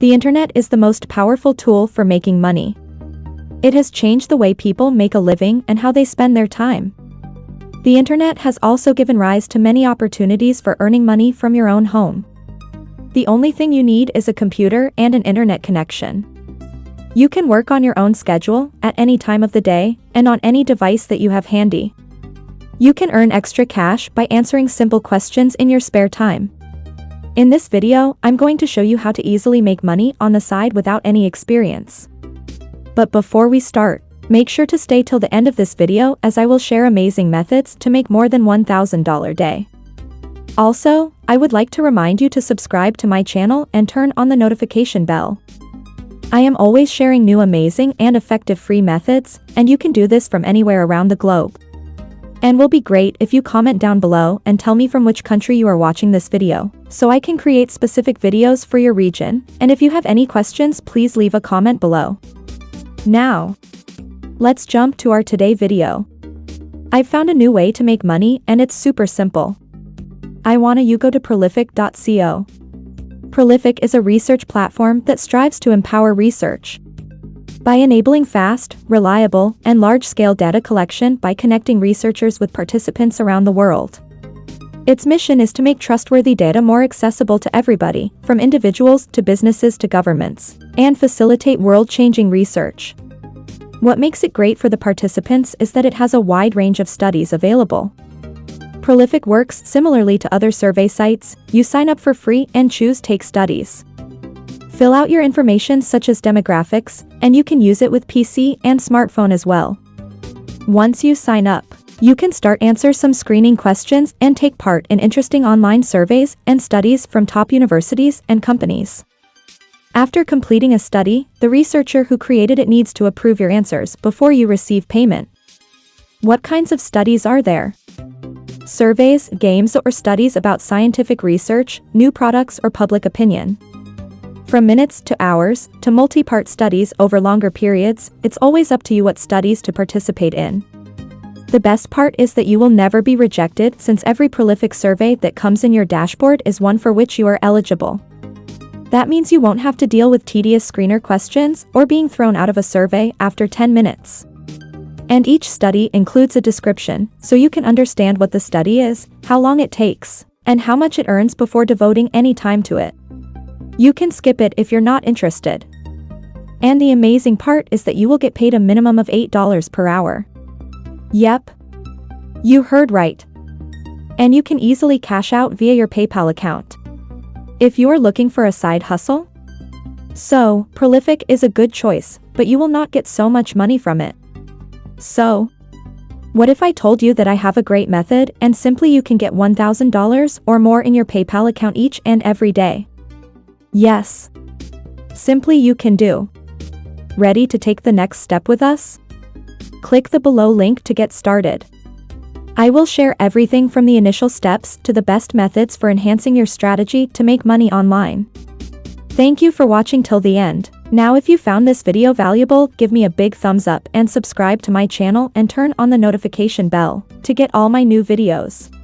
The internet is the most powerful tool for making money. It has changed the way people make a living and how they spend their time. The internet has also given rise to many opportunities for earning money from your own home. The only thing you need is a computer and an internet connection. You can work on your own schedule, at any time of the day, and on any device that you have handy. You can earn extra cash by answering simple questions in your spare time. In this video, I'm going to show you how to easily make money on the side without any experience. But before we start, make sure to stay till the end of this video as I will share amazing methods to make more than $1,000 a day. Also, I would like to remind you to subscribe to my channel and turn on the notification bell. I am always sharing new amazing and effective free methods, and you can do this from anywhere around the globe. And will be great if you comment down below and tell me from which country you are watching this video, so I can create specific videos for your region, and if you have any questions please leave a comment below. Now, let's jump to our today video. I've found a new way to make money and it's super simple. You go to prolific.co. Prolific is a research platform that strives to empower research by enabling fast, reliable, and large-scale data collection by connecting researchers with participants around the world. Its mission is to make trustworthy data more accessible to everybody, from individuals to businesses to governments, and facilitate world-changing research. What makes it great for the participants is that it has a wide range of studies available. Prolific works similarly to other survey sites. You sign up for free and choose Take Studies. Fill out your information such as demographics, and you can use it with PC and smartphone as well. Once you sign up, you can start answer some screening questions and take part in interesting online surveys and studies from top universities and companies. After completing a study, the researcher who created it needs to approve your answers before you receive payment. What kinds of studies are there? Surveys, games, or studies about scientific research, new products, or public opinion. From minutes to hours, to multi-part studies over longer periods, it's always up to you what studies to participate in. The best part is that you will never be rejected since every Prolific survey that comes in your dashboard is one for which you are eligible. That means you won't have to deal with tedious screener questions or being thrown out of a survey after 10 minutes. And each study includes a description, so you can understand what the study is, how long it takes, and how much it earns before devoting any time to it. You can skip it if you're not interested. And the amazing part is that you will get paid a minimum of $8 per hour. Yep. You heard right. And you can easily cash out via your PayPal account. If you are looking for a side hustle? So, Prolific is a good choice, but you will not get so much money from it. So, what if I told you that I have a great method and simply you can get $1,000 or more in your PayPal account each and every day? Yes. Simply you can do. Ready to take the next step with us? Click the below link to get started. I will share everything from the initial steps to the best methods for enhancing your strategy to make money online. Thank you for watching till the end. Now if you found this video valuable, give me a big thumbs up and subscribe to my channel and turn on the notification bell to get all my new videos.